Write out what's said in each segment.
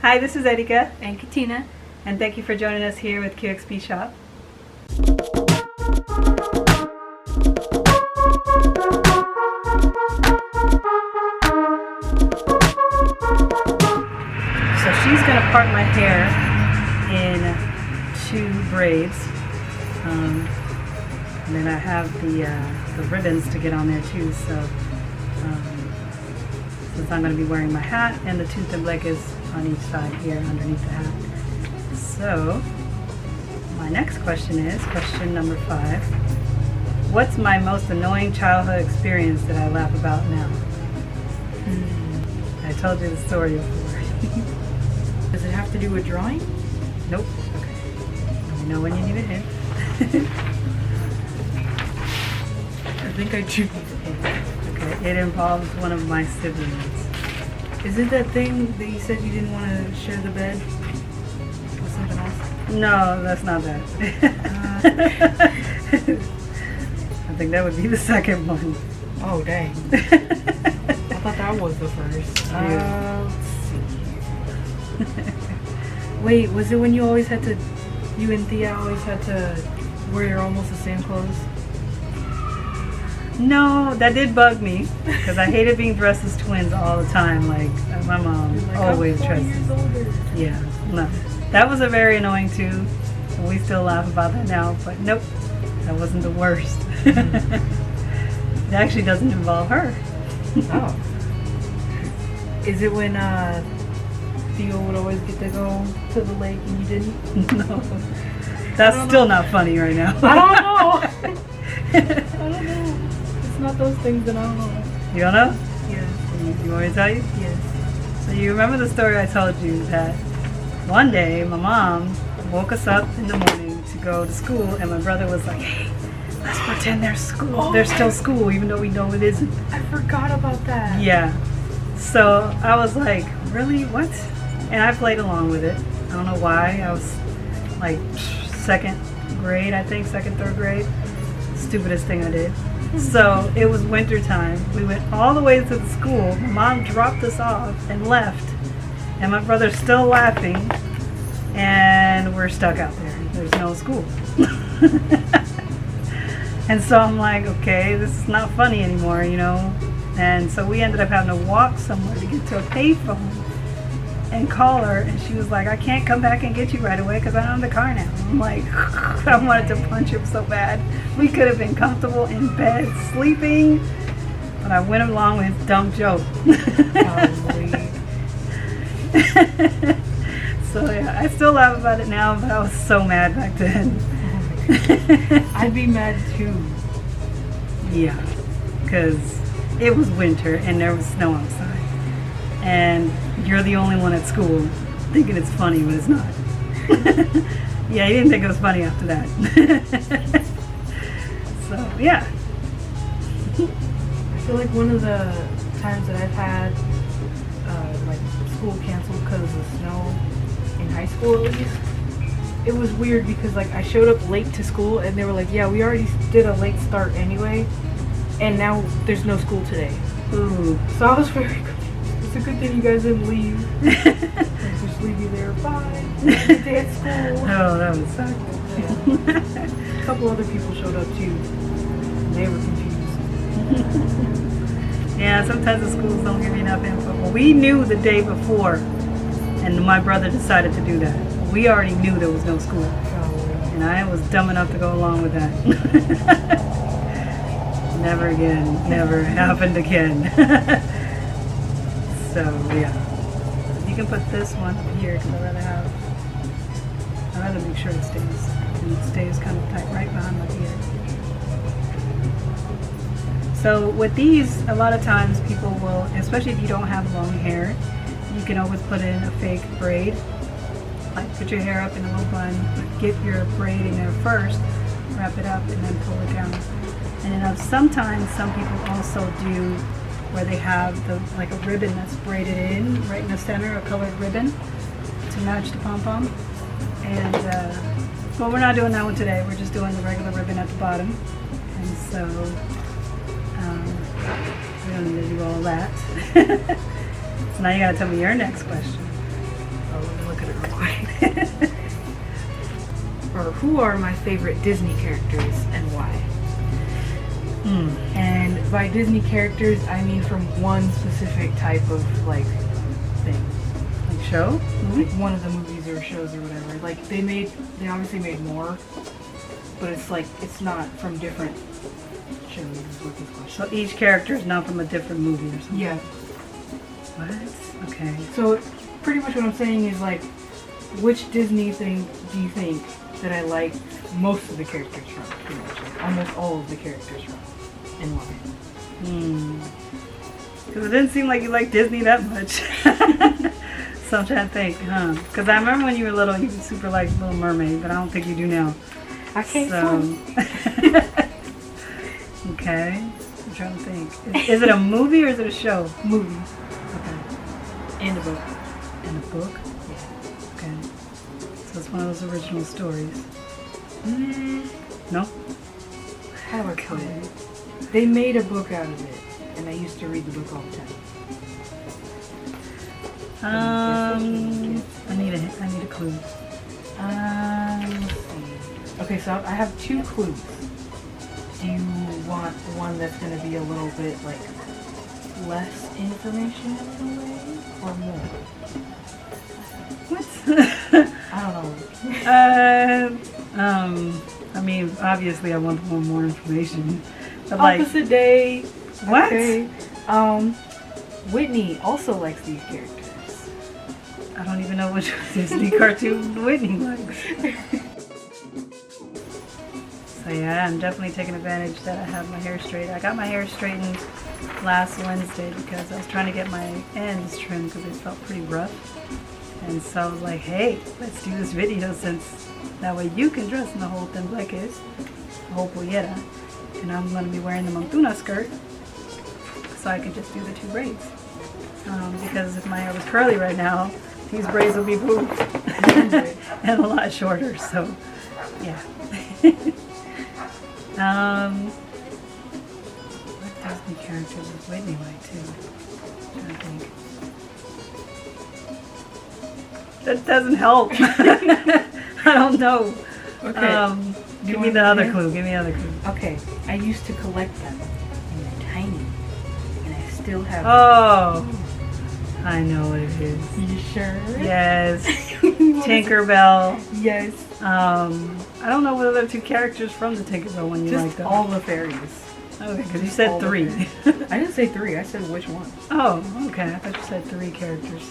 Hi, this is Erika, and Katina, and thank you for joining us here with QXP Shop. So she's going to part my hair in 2 braids, and then I have the ribbons to get on there too. So since I'm going to be wearing my hat, and the tooth and leg is on each side here underneath the hat. So my next question is question number 5. What's my most annoying childhood experience that I laugh about now? I told you the story before. does it have to do with drawing? Nope. Okay. Let me know when you need a hint. I think I do. Okay. It involves one of my siblings. Is it that thing that you said you didn't want to share the bed with something else? No, that's not that. I think that would be the second one. Oh, dang. I thought that was the first. Let's see. Wait, was it when you and Thea always had to wear almost the same clothes? No, that did bug me because I hated being dressed as twins all the time. Like my mom always dressed. Yeah, no, that was a very annoying too. And we still laugh about that now, but nope, that wasn't the worst. It actually doesn't involve her. Oh, is it when Theo would always get to go to the lake and you didn't? No, that's still not funny right now. I don't know. I don't know. It's not those things that I don't know. You don't know? Yes. You want me to tell you? Yes. So you remember the story I told you that one day my mom woke us up in the morning to go to school, and my brother was like, "Hey, let's pretend there's school. Oh, there's still school, even though we know it isn't." I forgot about that. Yeah. So I was like, "Really? What?" And I played along with it. I don't know why. I was like 2nd grade, I think, 2nd, 3rd grade. Stupidest thing I did. So it was winter time. We went all the way to the school. My mom dropped us off and left. And my brother's still laughing. And we're stuck out there. There's no school. And so I'm like, okay, this is not funny anymore, you know. And so we ended up having to walk somewhere to get to a payphone and call her. And she was like, I can't come back and get you right away because I'm in the car now. I'm like, I wanted to punch him so bad. We could have been comfortable in bed sleeping, but I went along with his dumb joke. So yeah, I still laugh about it now, but I was so mad back then. I'd be mad too. Yeah, because it was winter and there was snow outside. And you're the only one at school thinking it's funny, but it's not. Yeah, he didn't think it was funny after that. So, yeah. I feel like one of the times that I've had like school canceled because of the snow in high school at least, it was weird because like I showed up late to school and they were like, yeah, we already did a late start anyway, and now there's no school today. Ooh. So I was very confused. It's a good thing you guys didn't leave. Just leave you there. Bye. Good day at school. Oh, that would suck. Yeah. A couple other people showed up too. They were confused. Yeah, sometimes the schools don't give you enough info. Well, we knew the day before, and my brother decided to do that. We already knew there was no school. And I was dumb enough to go along with that. Never again. Never happened again. So, yeah. You can put this one here because I'd rather make sure it stays. And it stays kind of tight right behind my ear. So with these, a lot of times people will, especially if you don't have long hair, you can always put in a fake braid. Like put your hair up in a little bun, get your braid in there first, wrap it up, and then pull it down. And then sometimes some people also do where they have like a ribbon that's braided in right in the center, a colored ribbon to match the pom-pom. And well, we're not doing that one today. We're just doing the regular ribbon at the bottom. And so we don't need to do all that. So now you gotta tell me your next question. who are my favorite Disney characters and why? And by Disney characters, I mean from one specific type of like thing. Like show? Like one of the movies or shows or whatever. Like they obviously made more, but it's like it's not from different shows. Is what this question. So each character is not from a different movie or something? Yeah. What? Okay. So pretty much what I'm saying is like, which Disney thing do you think that I like most of the characters from? Pretty much, like, almost all of the characters from, and why? Because it didn't seem like you liked Disney that much. So I'm trying to think, Because I remember when you were little, you super liked Little Mermaid, but I don't think you do now. I can't swim. Okay. I'm trying to think. Is it a movie or is it a show? Movie. Okay. And a book. And a book? Yeah. Okay. So it's one of those original stories. No? How do I put it? They made a book out of it, and I used to read the book all the time. I need a clue. Let's see. Okay, so I have 2 clues. Do you want one that's going to be a little bit like less information in a way, or more? What? I don't know. I mean, obviously I want more information. But like, Opposite day. What? Okay. Whitney also likes these characters. I don't even know which Disney cartoon Whitney likes. So yeah, I'm definitely taking advantage that I have my hair straight. I got my hair straightened last Wednesday because I was trying to get my ends trimmed because it felt pretty rough. And so I was like, hey, let's do this video since that way you can dress in the whole tembleques, the whole pollera. And I'm going to be wearing the montuna skirt so I could just do the 2 braids. Because if my hair was curly right now, these braids would be poof and a lot shorter. So, yeah. What Disney characters would Whitney like too? I'm trying to think. That doesn't help. I don't know. Okay. Give me the other clue. Give me the other clue. Okay. I used to collect them, and they're tiny, and I still have them. Oh, I know what it is. You sure? Yes. Tinkerbell. Yes. I don't know what other 2 characters from the Tinkerbell one you Just like though. all the fairies. Okay, because you said All the 3. fairies. I didn't say 3. I said which one. Oh, okay. I thought you said 3 characters.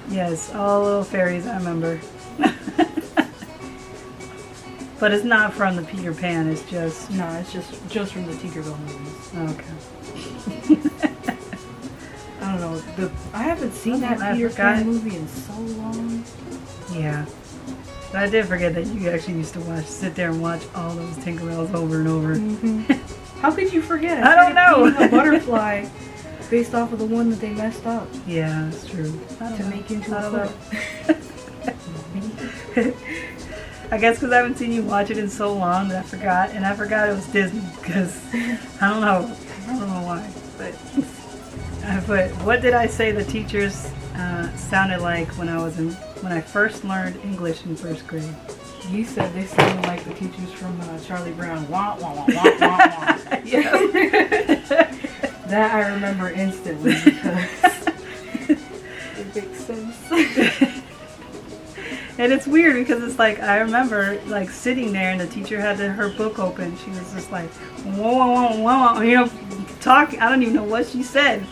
Yes, all little fairies. I remember. But it's not from the Peter Pan. It's just No, it's just from the Tinkerbell movies. Okay. I don't know. I haven't seen that I Peter forgot. Pan movie in so long. Yeah. But I did forget that you actually used to sit there and watch all those Tinkerbells over and over. Mm-hmm. How could you forget? I don't know. A butterfly based off of the one that they messed up Yeah, that's true. to make into a foot. I guess because I haven't seen you watch it in so long that I forgot. And I forgot it was Disney because I don't know why. But what did I say the teachers sounded like when I first learned English in 1st grade? You said they sounded like the teachers from Charlie Brown. Wah, wah, wah, wah, wah, wah. Yeah. That I remember instantly because it makes sense. And it's weird because it's like, I remember like sitting there and the teacher had her book open. She was just like, whoa, whoa, whoa, whoa, talking. I don't even know what she said,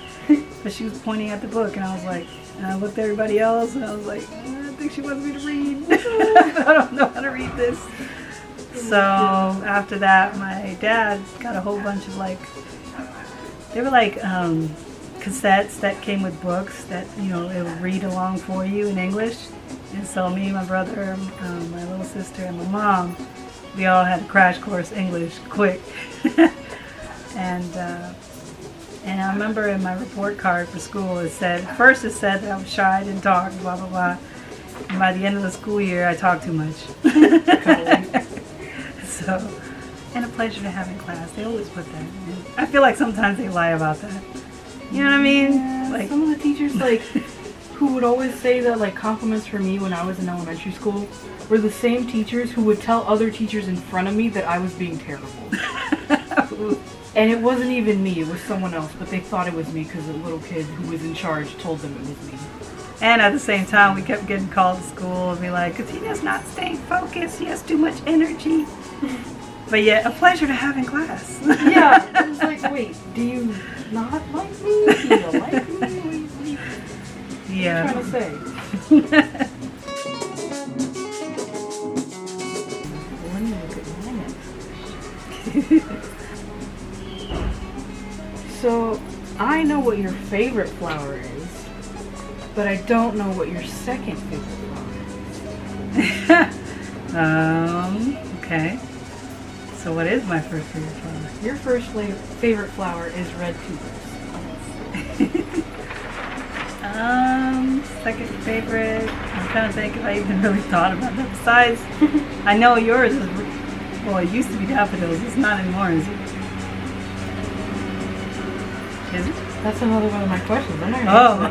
but she was pointing at the book and I was like, and I looked at everybody else and I was like, I think she wants me to read. I don't know how to read this. So after that, my dad got a whole bunch of they were like cassettes that came with books that, it would read along for you in English. And so me and my brother, my little sister, and my mom, we all had a crash course English quick. And I remember in my report card for school, it said that I was shy, I didn't talk, blah, blah, blah. And by the end of the school year, I talked too much. So, and a pleasure to have in class. They always put that. And I feel like sometimes they lie about that. You know what I mean? Yeah, some of the teachers, who would always say that like compliments for me when I was in elementary school were the same teachers who would tell other teachers in front of me that I was being terrible. And it wasn't even me, it was someone else, but they thought it was me because the little kid who was in charge told them it was me. And at the same time, we kept getting called to school and be like, Katina's not staying focused, he has too much energy. But yet, a pleasure to have in class. Yeah, I was like, wait, do you not like me? Do you like me? What are you trying to say? Let me look at my next. So, I know what your favorite flower is, but I don't know what your second favorite flower is. Okay. So what is my first favorite flower? Your first favorite flower is red tubers. Second favorite, I'm trying to think if I even really thought about that. Besides, I know yours is, well, it used to be daffodils. It's not anymore, is it? Is it? That's another one of my questions. I'm not Oh.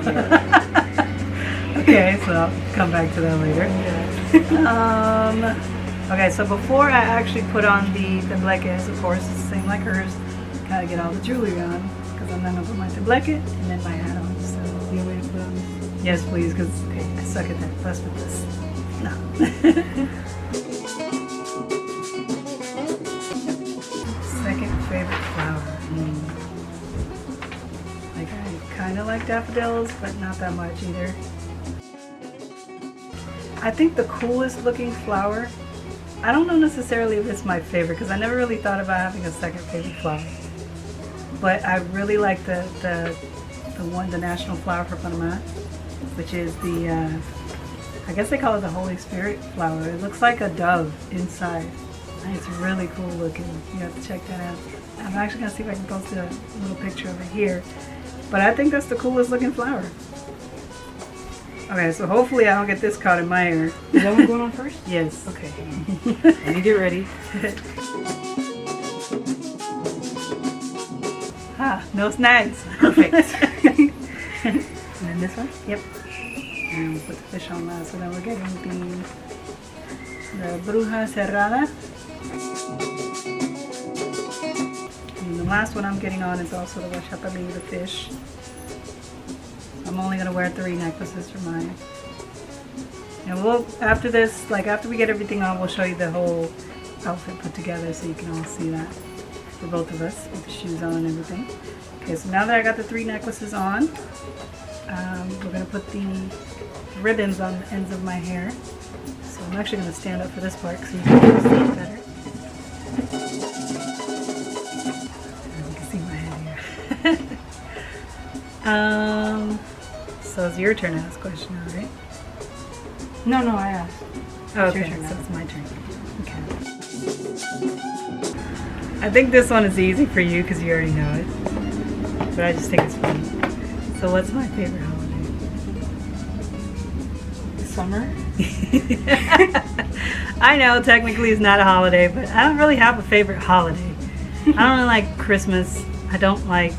Okay, so I'll come back to that later. Okay, so before I actually put on the tableques, of course, it's the same like hers. Gotta get all the jewelry on, because I'm gonna put my tableque and then my hat on. So, Do you want me to put on this? yes, please, because I suck at that. Plus with this. No. Second favorite flower. Like, I kind of like daffodils, but not that much either. I think the coolest looking flower, I don't know necessarily if it's my favorite, because I never really thought about having a second favorite flower. But I really like the national flower for Panama, which is the, I guess they call it the Holy Spirit flower. It looks like a dove inside. And it's really cool looking. You have to check that out. I'm actually going to see if I can post a little picture over here. But I think that's the coolest looking flower. Okay, so hopefully I don't get this caught in my hair. Is that one going on first? Yes. Okay. Let me get ready. No snags. Perfect. And then this one? Yep. And we'll put the fish on last. So then we're getting the bruja cerrada. And the last one I'm getting on is also the wachapali, the fish. I'm only going to wear 3 necklaces for mine. And we'll, after this, like after we get everything on, we'll show you the whole outfit put together so you can all see that for both of us with the shoes on and everything. Okay, so now that I got the 3 necklaces on, we're going to put the ribbons on the ends of my hair. So I'm actually going to stand up for this part so you can see it better. You can see my head here. So it's your turn to ask a question now, right? No, I asked. Oh, okay, your turn so now. it's my turn. Okay. I think this one is easy for you because you already know it. But I just think it's funny. So what's my favorite holiday? Summer? I know technically it's not a holiday, but I don't really have a favorite holiday. I don't really like Christmas. I don't like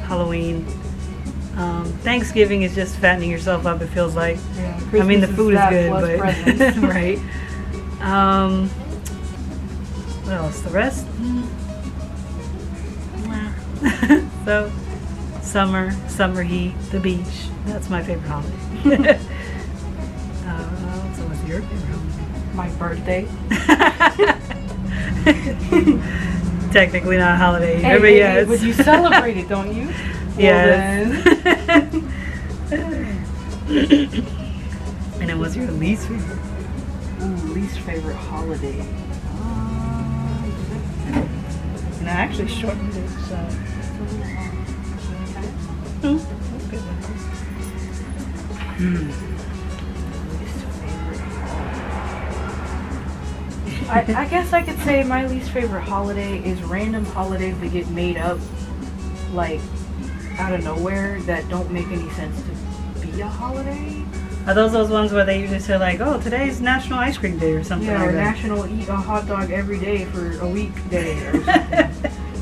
Halloween. Thanksgiving is just fattening yourself up, it feels like. Yeah, I mean, the Christmas food is that good, plus but presents. right. What else? The rest? So, summer heat, the beach. That's my favorite holiday. So what's your favorite holiday? My birthday. Technically not a holiday either, Hey, but hey, yes. but you celebrate it, don't you? Yes. Well, And then what's your least favorite? least favorite holiday. And I actually shortened it, so. That's good. I guess I could say my least favorite holiday is random holidays that get made up, like, out of nowhere that don't make any sense to be a holiday. Are those ones where they usually say like, oh, today's National Ice Cream Day or something Yeah, like or that? National Eat a Hot Dog Every Day for a Week Day or something.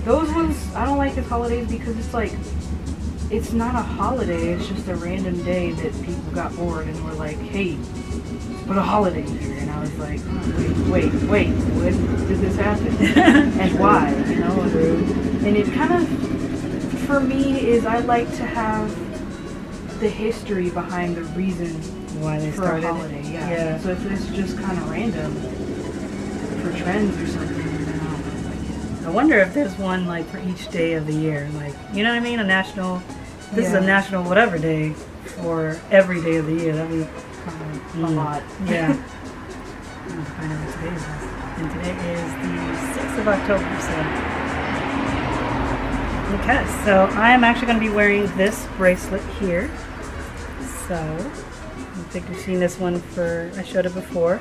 Those ones I don't like as holidays because it's like, it's not a holiday, it's just a random day that people got bored and were like, hey, put a holiday here. And I was like, oh, wait, when did this happen? And why, you know? And it kind of, for me, is I like to have the history behind the reason Why they for started a holiday. it. Yeah. So if it's just kind of random for trends or something, then I don't like it. I wonder if there's one like for each day of the year. Like, you know what I mean? A national, this is a national whatever day for every day of the year. That'd be A lot. Yeah. I'll find out what today is. And today is the 6th of October, so. Okay, so I am actually going to be wearing this bracelet here. So, I think you've seen this one I showed it before.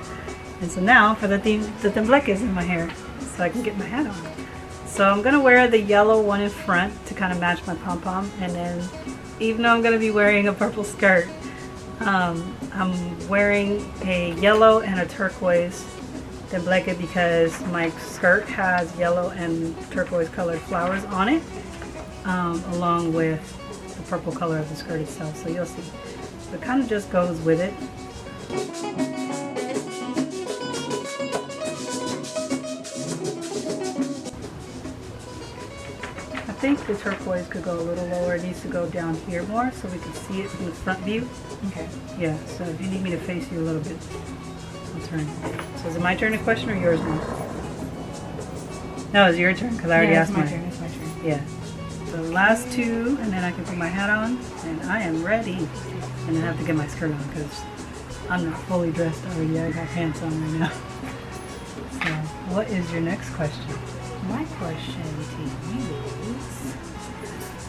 And so now for the tembleques in my hair, so I can get my hat on. So I'm going to wear the yellow one in front to kind of match my pom-pom. And then, even though I'm going to be wearing a purple skirt, I'm wearing a yellow and a turquoise tembleque because my skirt has yellow and turquoise colored flowers on it, along with the purple color of the skirt itself. So you'll see. So it kind of just goes with it. I think the turquoise could go a little lower. It needs to go down here more so we can see it from the front view. Okay. Yeah, so if you need me to face you a little bit, I'll turn. So is it my turn to question or yours now? No, it's your turn because I already asked mine. It's my turn. Yeah. So the last two, and then I can put my hat on, and I am ready. And then I have to get my skirt on because I'm not fully dressed already. I got pants on right now. So what is your next question? My question to you is,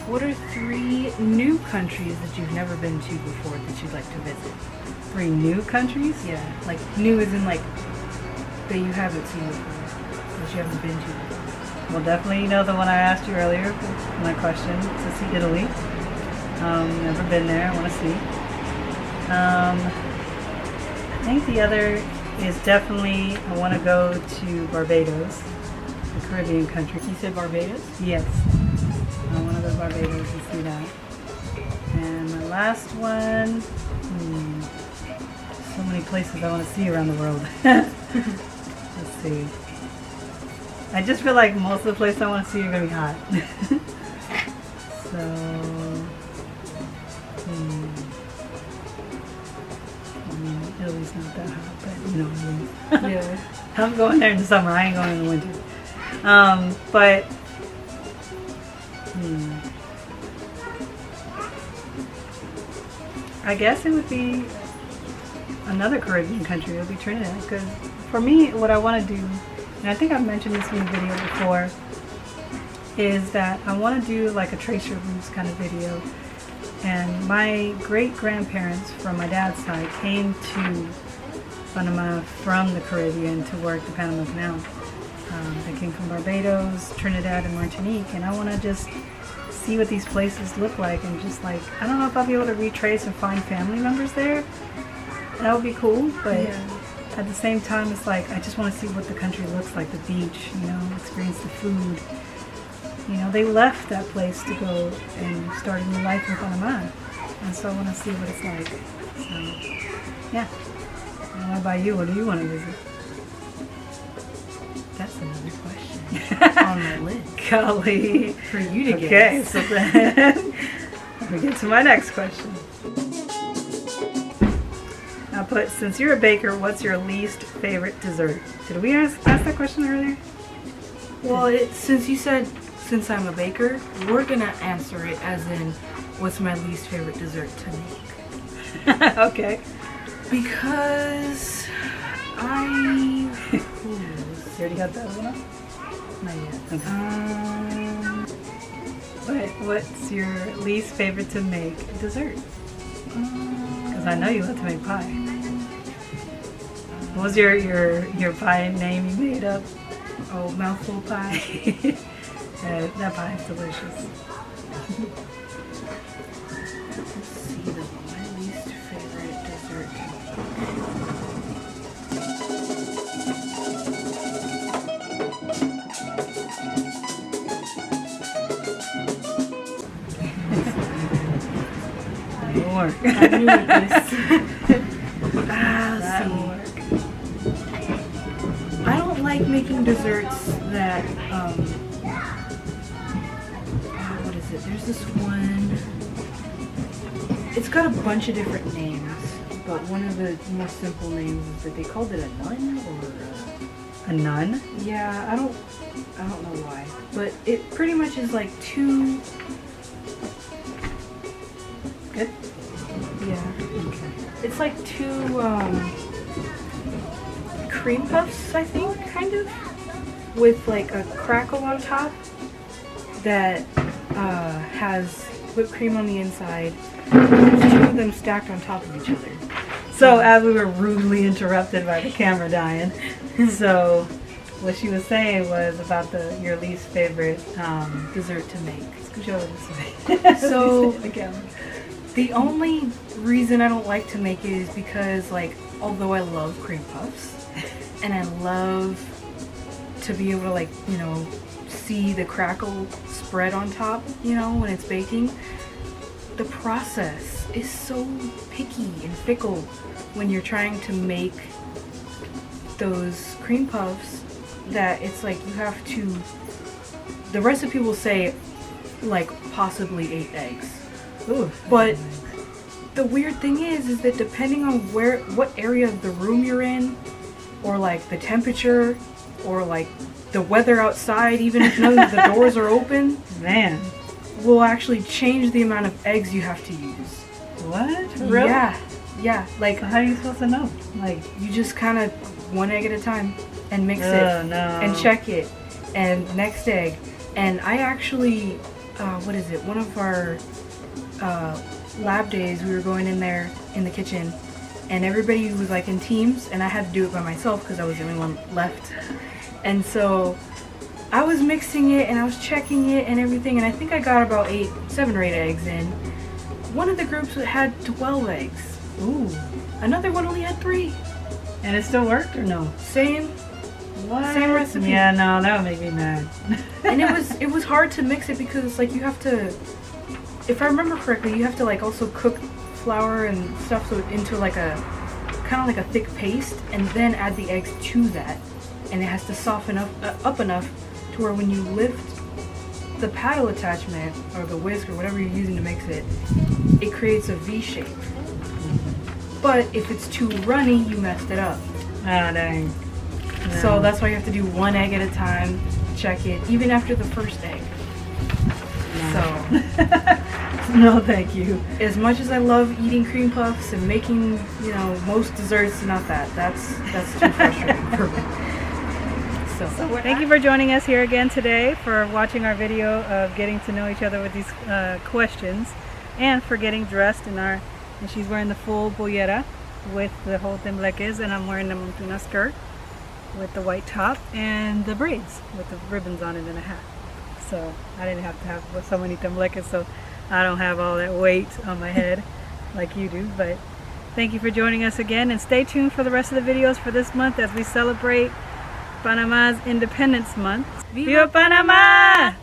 what are 3 new countries that you've never been to before that you'd like to visit? 3 new countries? Yeah, like new as in like that you haven't seen before, that you haven't been to before. Well, definitely, you know, the one I asked you earlier, my question, to see Italy. Never been there, I want to see. I think the other is definitely, I want to go to Barbados, the Caribbean country. You said Barbados? Yes. I want to go to Barbados and see that. And my last one, so many places I want to see around the world. Let's see. I just feel like most of the places I want to see are going to be hot. So, I mean, Italy's not that hot, but you know what I mean. Yeah. I'm going there in the summer. I ain't going in the winter. But I guess it would be another Caribbean country. It would be Trinidad. Because for me, what I want to do, and I think I've mentioned this in a video before, is that I want to do like a trace your roots kind of video. And my great-grandparents from my dad's side came to Panama from the Caribbean to work the Panama Canal. They came from Barbados, Trinidad, and Martinique, and I want to just see what these places look like, and just like, I don't know if I'll be able to retrace and find family members there. That would be cool, but at the same time, it's like, I just want to see what the country looks like, the beach, you know, experience the food. You know, they left that place to go and start a new life in Panama, and so I want to see what it's like. So, yeah. And what about you? What do you want to visit? That's another question on my list. Golly. For you to guess. Okay, so then we get to my next question. I put, since you're a baker, what's your least favorite dessert? Did we ask that question earlier? Well, since you said, since I'm a baker, we're going to answer it as in, what's my least favorite dessert to make? Okay. Because You already got that one up? not yet. Okay. What's your least favorite to make dessert? Because I know you love to make pie. What was your pie name you made up? Oh, mouthful pie. That pie is delicious. Let's see, my least favorite dessert. work. I knew this. That will work. I don't like making desserts that, what is it? There's this one. It's got a bunch of different names, but one of the more simple names is that they called it a nun or A nun? yeah, I don't know why, but it pretty much is like two. Good? Yeah. Okay. It's like two cream puffs, I think, kind of, with like a crackle on top that has whipped cream on the inside. There's two of them stacked on top of each other. So as we were rudely interrupted by the camera dying, so what she was saying was about your least favorite Dessert to make. Scooch over this way. So- The camera. The only reason I don't like to make it is because, like, although I love cream puffs and I love to be able to, like, you know, see the crackle spread on top, you know, when it's baking, the process is so picky and fickle when you're trying to make those cream puffs that it's like you have to, the recipe will say like possibly 8 eggs. Ooh. But the weird thing is that depending on what area of the room you're in, or like the temperature, or like the weather outside, even if none of the doors are open, Man. will actually change the amount of eggs you have to use. What? Really? Yeah. Like So how are you supposed to know? Like, you just kind of 1 egg at a time and mix oh it no. and check it, and next egg. And I actually, what is it? One of our lab days, we were going in there in the kitchen, and everybody was like in teams, and I had to do it by myself because I was the only one left. And so I was mixing it and I was checking it and everything, and I think I got about 7 or 8 eggs in. One of the groups had 12 eggs. Ooh. Another one only had 3. And it still worked or no? Same. What? Same recipe. Yeah, no, that would make me mad. And it was hard to mix it because it's like you have to, if I remember correctly, you have to like also cook flour and stuff so into like a kind of like a thick paste, and then add the eggs to that, and it has to soften up enough to where when you lift the paddle attachment or the whisk or whatever you're using to mix it, it creates a V shape. But if it's too runny, you messed it up. Ah, dang. No. So that's why you have to do 1 egg at a time, check it, even after the first egg. So, no, thank you. as much as I love eating cream puffs and making, you know, most desserts, not that. That's too frustrating for me. So Thank you for joining us here again today, for watching our video of getting to know each other with these questions, and for getting dressed in our, and she's wearing the full pollera with the whole tembleques, and I'm wearing the montuna skirt with the white top and the braids with the ribbons on it and a hat. So I didn't have to have so many tembleques, so I don't have all that weight on my head like you do. But thank you for joining us again, and stay tuned for the rest of the videos for this month as we celebrate Panama's Independence Month. Viva Panama!